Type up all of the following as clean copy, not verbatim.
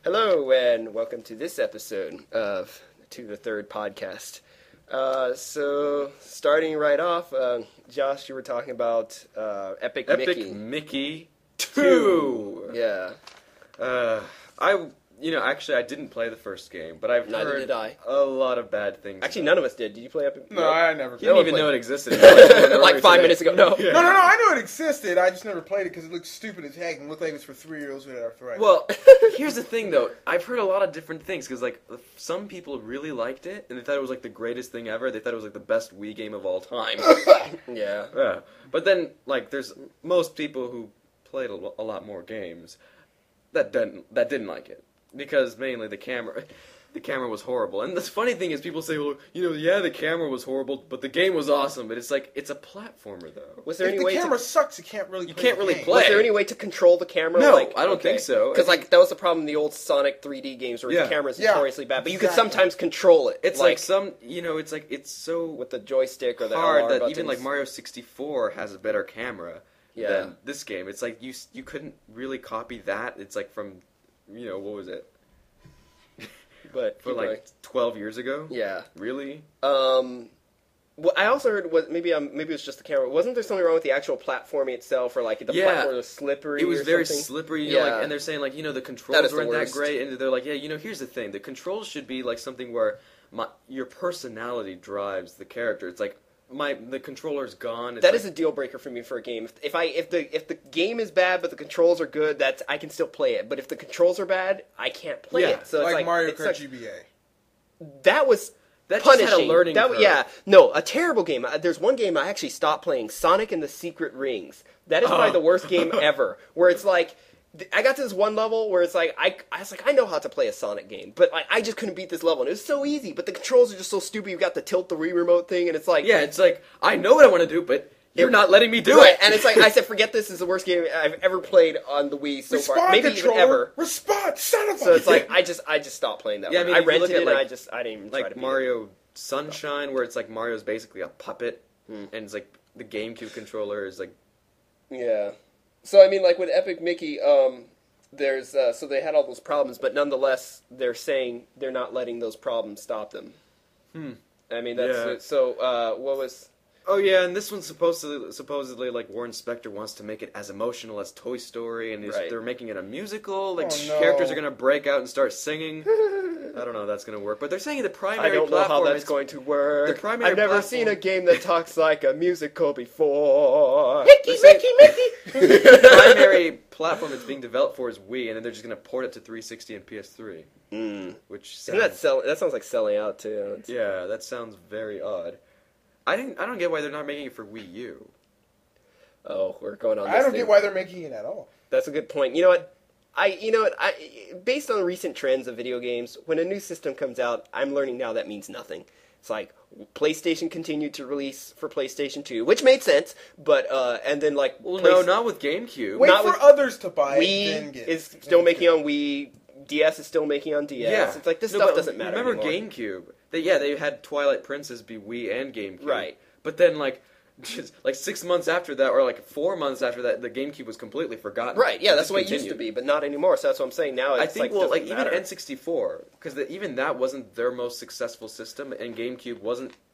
Hello, and welcome to this episode of To the Third podcast. So, starting right off, Josh, you were talking about Epic Mickey. Epic Mickey 2. Yeah. Actually, I didn't play the first game, but I've Neither heard did I. a lot of bad things. Actually, none of us did. Did you play Epic? No, I never He played didn't it. even know it existed. Like 5 minutes ago. No. Yeah. No, I knew it existed. I just never played it because it looked stupid as heck and looked like it was for 3-year-olds with arthritis. Well, here's the thing, though. I've heard a lot of different things, because, some people really liked it, and they thought it was, the greatest thing ever. They thought it was, the best Wii game of all time. Yeah. Yeah. But then, there's most people who played a lot more games that didn't like it. Because mainly the camera was horrible. And the funny thing is people say, well, the camera was horrible, but the game was awesome. But it's it's a platformer, though. Was there if any the way camera sucks, you can't really play the game. Was there any way to control the camera? No, I don't think so. Because that was the problem in the old Sonic 3D games where the camera's notoriously bad, but you could sometimes control it. It's it's so with the joystick or the hard LR that buttons. even Mario 64 has a better camera than this game. It's you couldn't really copy that. It's from what was it? But for 12 years ago? Yeah. Really? Well, I also heard maybe it was just the camera. Wasn't there something wrong with the actual platforming itself, or the platform was slippery? It was very something? slippery. And they're saying the controls weren't that great, and they're here's the thing: the controls should be something where your personality drives the character. It's the controller's gone. That is a deal breaker for me for a game. If the game is bad but the controls are good, I can still play it. But if the controls are bad, I can't play it. So it's Mario Kart GBA. That was punishing. Just had a learning curve. A terrible game. There's one game I actually stopped playing, Sonic and the Secret Rings. That is probably the worst game ever. Where it's I got to this one level where it's I know how to play a Sonic game, but I just couldn't beat this level, and it was so easy, but the controls are just so stupid. You got the tilt the Wii remote thing, and it's I know what I want to do, but you're not letting me do it. And it's I said, forget this is the worst game I've ever played on the Wii so far, maybe controller. even ever. Respond, son of a... So it's I just stopped playing that one. I rented it, and I didn't even try to beat Mario Sunshine, where it's Mario's basically a puppet, and it's the GameCube controller is Yeah. So with Epic Mickey, there's so they had all those problems, but nonetheless, they're saying they're not letting those problems stop them. That's so. What was? Oh yeah, and this one's supposedly Warren Spector wants to make it as emotional as Toy Story, and they're making it a musical. Characters are gonna break out and start singing. I don't know if that's gonna work, but they're saying the primary. I don't know how that's going to work. I've never seen a game that talks like a musical before. Mickey! The primary platform it's being developed for is Wii, and then they're just going to port it to 360 and PS3. Which sounds... that sounds like selling out too. Yeah, that sounds very odd. I don't get why they're not making it for Wii U. Oh, we're going on. I don't get why they're making it at all. That's a good point. You know what? Based on recent trends of video games, when a new system comes out, I'm learning now that means nothing. It's PlayStation continued to release for PlayStation 2, which made sense, but, and then no, not with GameCube. Wait for others to buy Wii it, then get is still making on Wii, DS is still making on DS. Yeah. It's stuff doesn't matter Remember anymore. GameCube? They had Twilight Princess be Wii and GameCube. Right. But then, just 6 months after that, or 4 months after that, the GameCube was completely forgotten. Right, yeah, that's the way it used to be, but not anymore, so that's what I'm saying now. It's I think, doesn't even matter. N64, because even that wasn't their most successful system, and GameCube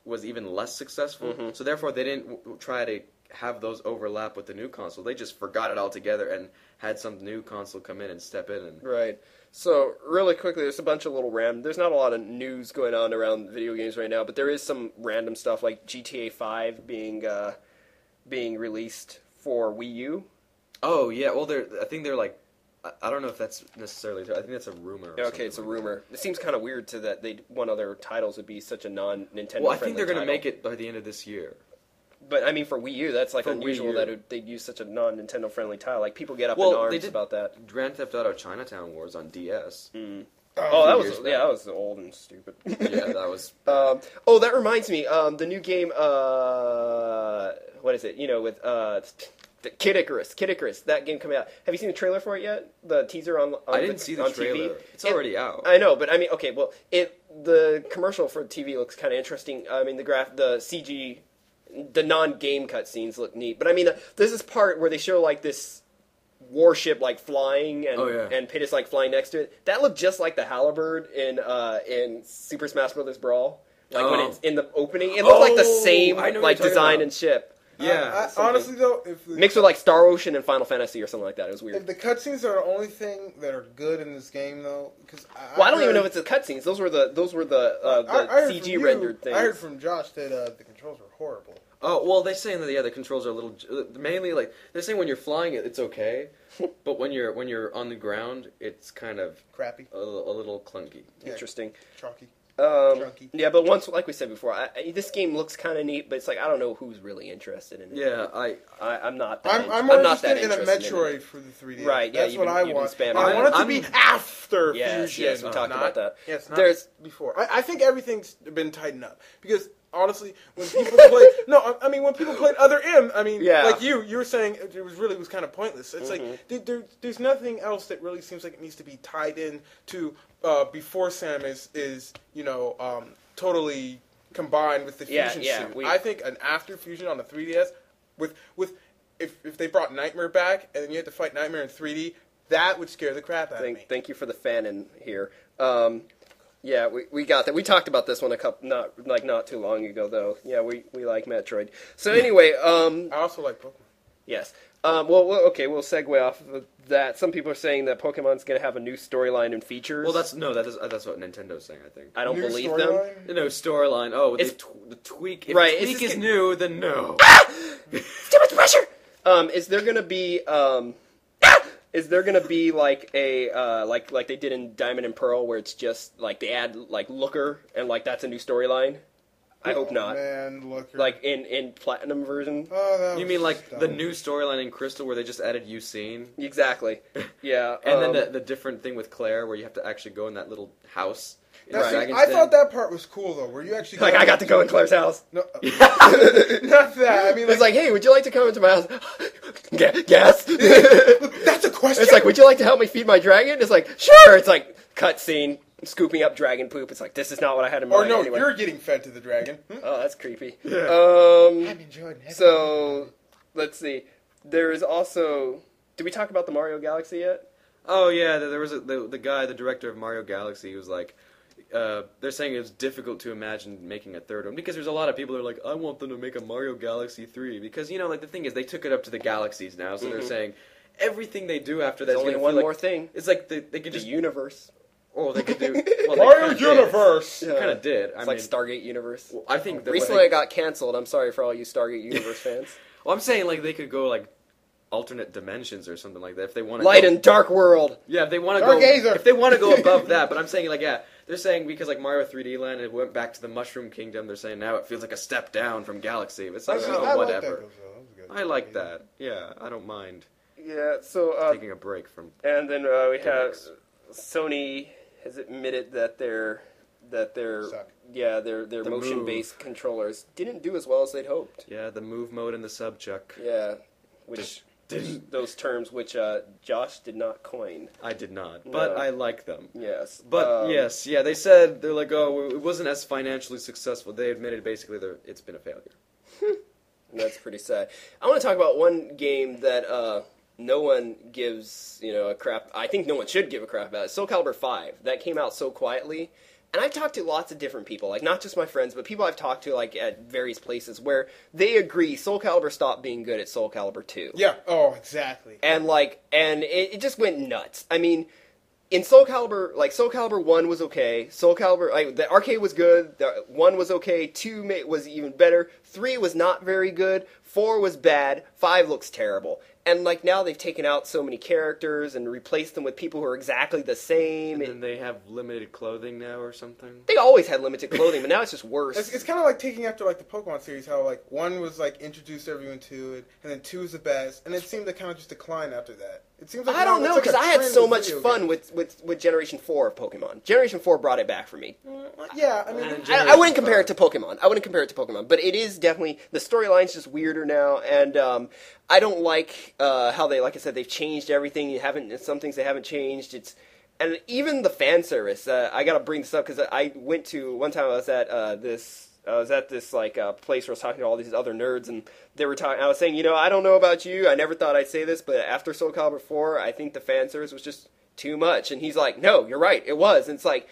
was even less successful, so therefore they didn't try to have those overlap with the new console. They just forgot it altogether and had some new console come in and step in. Right. So, really quickly, there's a bunch of little there's not a lot of news going on around video games right now, but there is some random stuff like GTA 5 being released for Wii U. Oh, yeah, well, I think they're I don't know if that's necessarily true. I think that's a rumor. Okay, it's a rumor. It seems kind of weird that one of their titles would be such a non-Nintendo. Well, I think they're going to make it by the end of this year. But for Wii U, that's unusual that they'd use such a non-Nintendo friendly title. People get up in arms about that. Grand Theft Auto Chinatown Wars on DS. That was old and stupid. Yeah, that was. That reminds me. The new game. What is it? With Kid Icarus. That game coming out. Have you seen the trailer for it yet? The teaser on I didn't see the trailer. TV? It's already out. I know, but okay. Well, the commercial for TV looks kind of interesting. The CG. The non-game cutscenes look neat, but there's this part where they show this warship like flying, and Oh, yeah. and Pit is like flying next to it. That looked just like the Halberd in Super Smash Bros. Brawl. Like when it's in the opening, it looked like the same I know what like you're talking design about. and ship. Yeah. Honestly, though, if Mixed with like Star Ocean and Final Fantasy or something like that. It was if weird. the cutscenes are the only thing that are good in this game, though, because Well, I don't even know if it's the cutscenes. Those were the I heard CG from you- rendered things. I heard from Josh that the controls were horrible. Oh, well, they're saying that, yeah, the controls are a little... Mainly, like, they're saying when you're flying, it's okay. But when you're on the ground, it's kind of Crappy, a little clunky. Interesting. chalky. Um, yeah, but once, like we said before, this game looks kind of neat, but it's like I don't know who's really interested in it. Yeah, I'm not. That I'm more not that interested in a interested Metroid it. for the 3D. Right, yeah, That's you've what been- I you've been want. spamming I it. want it to I'm- be after Yes, Fusion. yes, we talked about that. Yes, not There's- before. I think everything's been tightened up because honestly, when people play, when people played Other M, Yeah. like you were saying, it was kind of pointless. It's like there's nothing else that really seems like it needs to be tied in to before Sam is totally combined with the Fusion suit. I think an after Fusion on the 3DS with if they brought Nightmare back and then you had to fight Nightmare in 3D, that would scare the crap out of me. Thank you for the fan in here. Yeah, we got that. We talked about this one not too long ago, though. Yeah, we like Metroid. So anyway, I also like Pokemon. yes. We'll segue off of that. Some people are saying that Pokemon's going to have a new storyline and features. Well, that's what Nintendo's saying, I think. I don't New believe them. storyline? No, storyline. Oh, It's- the tweak. If right, the it's tweak just is new, then no. Too much pressure. Is there gonna be Is there gonna be like a like they did in Diamond and Pearl, where it's just like they add like Looker and like that's a new storyline? I hope not. Man, look. Like in Platinum version. You mean like the new storyline in Crystal where they just added Usain? Exactly. Yeah. And then the different thing with Claire where you have to actually go in that little house. In Now, see, Dragon's I Den. thought that part was cool though, where you actually Like I got to go in Claire's house. No, not that. I mean, It's like, hey, would you like to come into my house? Yes. that's a question. It's like, would you like to help me feed my dragon? It's like, sure. It's like cutscene, scooping up dragon poop. It's like, this is not what I had in mind. or no, anyway. you're getting fed to the dragon. Oh, that's creepy. I'm enjoying it. So let's see. There is also. Did we talk about the Mario Galaxy yet? Oh yeah, there was the guy, the director of Mario Galaxy, who was like, they're saying it's difficult to imagine making a third one because there's a lot of people who are like, I want them to make a Mario Galaxy 3 because like the thing is they took it up to the galaxies now, so they're saying everything they do after that There's is only gonna one feel more like, thing. It's like they could The just universe. they could do well, Mario Universe. Kind of did. It's like Stargate Universe. I think that Recently, it got canceled. I'm sorry for all you Stargate Universe fans. Well, I'm saying like they could go like alternate dimensions or something like that if they want to. Light and Dark World. Yeah, if they want to go. Stargazer. If they want to go above that, but I'm saying like they're saying because like Mario 3D Land it went back to the Mushroom Kingdom. They're saying now it feels like a step down from Galaxy. It's like I whatever. Like that, I like that. Yeah, I don't mind Yeah. So taking a break from. and then we have gimmicks. Sony has admitted that their Suck. their The motion based controllers didn't do as well as they'd hoped. Yeah, the move mode and the sub chuck. Yeah, which those terms which Josh did not coin. I did not, but No. I like them. Yes, But yes, yeah, they said they're like, oh, it wasn't as financially successful. They admitted basically it's been a failure. that's pretty sad. I want to talk about one game that no one gives a crap. I think no one should give a crap about it. Soul Calibur 5 that came out so quietly. And I've talked to lots of different people, like not just my friends, but people I've talked to like at various places where they agree Soul Calibur stopped being good at Soul Calibur 2. Yeah. Oh, exactly. And it just went nuts. I mean, in Soul Calibur, like Soul Calibur 1 was okay. Soul Calibur, the arcade was good. The 1 was okay. 2 was even better. 3 was not very good. 4 was bad. 5 looks terrible. And like now they've taken out so many characters and replaced them with people who are exactly the same. And then they have limited clothing now or something. They always had limited clothing, but now it's just worse. It's kind of like taking after like the Pokemon series, how like 1 was like introduced everyone to it, and then 2 is the best, and it seemed to kind of just decline after that. It seems like I don't know, it's like because a I had trend so with much video fun games. with Generation 4 of Pokemon. Generation 4 brought it back for me. Yeah, I mean, And I wouldn't compare it to Pokemon. But it is definitely, the storyline's just weirder now, and I don't like how they, like I said, they've changed everything. Some things they haven't changed. And even the fan service, I gotta bring this up, because one time I was at this at this like place where I was talking to all these other nerds, and they were talking. I was saying, I don't know about you. I never thought I'd say this, but after Soul Calibur 4, I think the fan service was just too much. And he's like, no, you're right, it was. And it's like,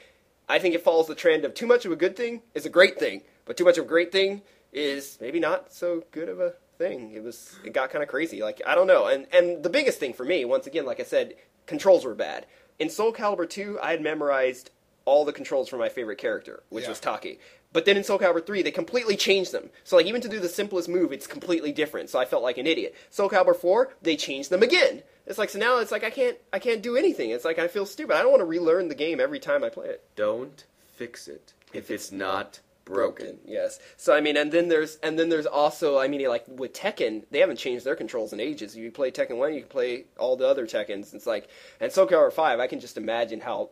I think it follows the trend of too much of a good thing is a great thing, but too much of a great thing is maybe not so good of a thing. It got kind of crazy. Like, I don't know. And the biggest thing for me, once again, like I said, controls were bad. In Soul Calibur 2, I had memorized all the controls for my favorite character, which was Taki. But then in Soul Calibur 3, they completely changed them. So like even to do the simplest move, it's completely different. So I felt like an idiot. Soul Calibur 4, they changed them again. It's like, so now it's like I can't do anything. It's like I feel stupid. I don't want to relearn the game every time I play it. Don't fix it if it's not broken. Yes. So I mean, and then there's also, I mean, like with Tekken, they haven't changed their controls in ages. You play Tekken 1, you can play all the other Tekkens. It's like, and Soul Calibur 5, I can just imagine how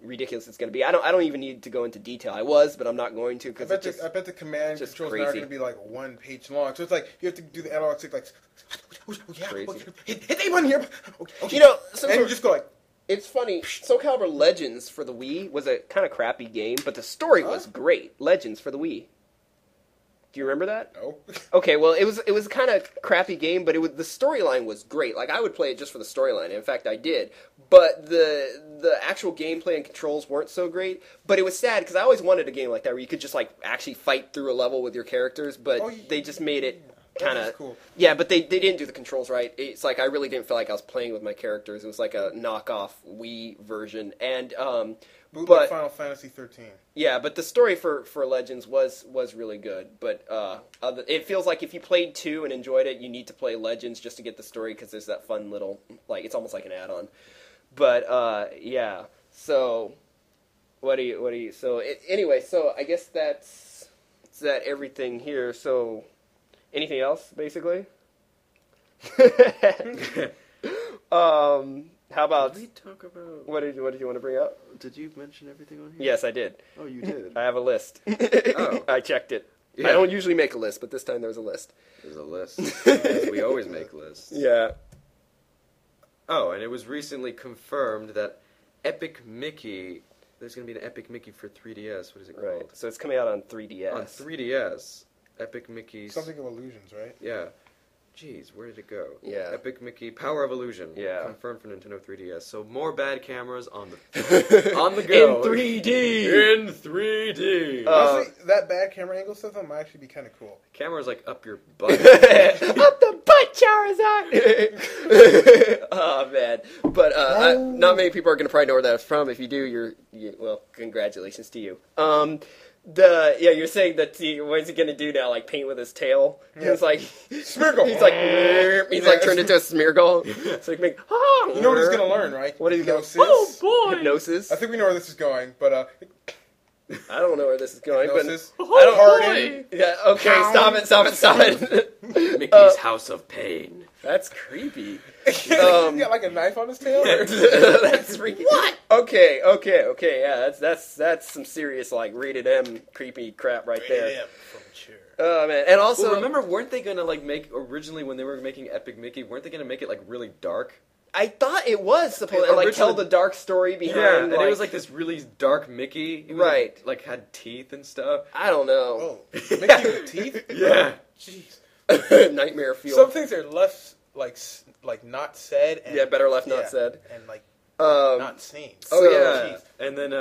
ridiculous it's going to be. I don't even need to go into detail. I was, but I'm not going to because I bet the command controls now are going to be like 1 page long. So it's like you have to do the analog stick like hit the button here. Okay. And you just go like. It's funny, Soul Calibur Legends for the Wii was a kind of crappy game, but the story was great. Legends for the Wii. Do you remember that? No. Okay, well, it was a kind of crappy game, but the storyline was great. Like, I would play it just for the storyline. In fact, I did. But the actual gameplay and controls weren't so great. But it was sad, because I always wanted a game like that, where you could just, like, actually fight through a level with your characters, but they just made it kind of cool. Yeah, but they didn't do the controls right. It's like I really didn't feel like I was playing with my characters. It was like a knockoff Wii version, and but Final Fantasy 13. Yeah, but the story for Legends was really good. But it feels like if you played 2 and enjoyed it, you need to play Legends just to get the story because there's that fun little it's almost like an add-on. But yeah, so what do you? So anyway, so I guess that's everything here. So. Anything else, basically? How about... Did we talk about... What did you want to bring up? Did you mention everything on here? Yes, I did. Oh, you did? I have a list. Oh. I checked it. Yeah. I don't usually make a list, but this time there was a list. There's a list. As we always make lists. Yeah. Oh, and it was recently confirmed that Epic Mickey... There's going to be an Epic Mickey for 3DS. What is it called? Right. So it's coming out on 3DS. On 3DS. Epic Mickey's... Something of Illusions, right? Yeah. Jeez, where did it go? Yeah. Epic Mickey Power of Illusion. Yeah. Confirmed for Nintendo 3DS. So more bad cameras on the on the go. In 3D! In 3D! Honestly, that bad camera angle stuff might actually be kind of cool. Camera's like up your butt. Up the butt, Charizard! Oh, man. But not many people are going to probably know where that's from. If you do, well, congratulations to you. You're saying that what is he gonna do now? Like paint with his tail? Yeah. It's like Smeargle. He's like turned into a Smeargle. It's like you know what he's gonna learn, right? What is he gonna? Hypnosis. Oh boy, hypnosis. I think we know where this is going, but I don't know where this is going. hypnosis. But I don't. Harden. Yeah. Okay. Pound. Stop it. Mickey's House of Pain. That's creepy. He got like a knife on his tail. That's freaky. What? Okay. Yeah, that's some serious like rated M creepy crap right there. Yeah, from sure. Oh man, and also Well, remember, weren't they gonna like make originally when they were making Epic Mickey? Weren't they gonna make it like really dark? I thought it was supposed to like tell the dark story behind. Yeah, and it was like this really dark Mickey. He was, Right. Like had teeth and stuff. I don't know. Oh, Mickey with teeth? Yeah. Jeez. Nightmare fuel. Some things are left like not said. And, Yeah, better left not said. And like Um, not seen. Oh, So, yeah. And then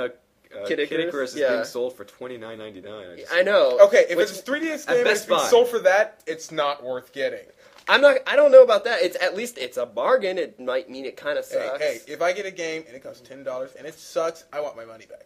Kid Kid Icarus? Icarus is Yeah. being sold for $29.99. I know. Okay, if Which- it's a 3DS at game and Best it's being Buy. sold for that, it's not worth getting. I don't know about that. It's at least it's a bargain. It might mean it kind of sucks. Hey, if I get a game and it costs $10 and it sucks, I want my money back.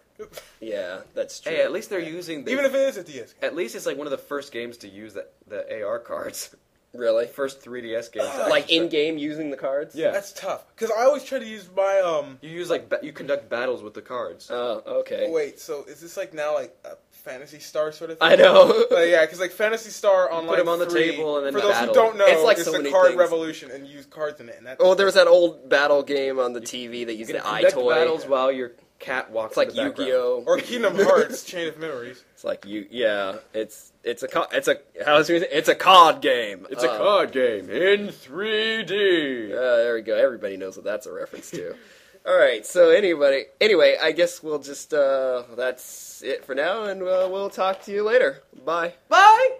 Yeah, that's true. Hey, at least they're using Even if it is a DS game. At least it's like one of the first games to use the AR cards. Really? First 3DS games. Like in game using the cards? Yeah. That's tough. Because I always try to use my You use you conduct battles with the cards. Oh, okay. wait, so is this like now like a Phantasy Star sort of thing? I know. Yeah, because like Phantasy Star Online put 'em on the 3, table and then for those battle. who don't know, It's like it's so a many card things. revolution and you use cards in it. And that's, Oh, there was that old battle game on the TV that used You can the conduct iToy. battles while your cat walks. It's like in the background. Yu-Gi-Oh. or Kingdom Hearts Chain of Memories. It's like yeah. It's a card game. It's a card game in 3D. There we go. Everybody knows what that's a reference to. All right. So anyway, I guess we'll just that's it for now, and we'll talk to you later. Bye. Bye!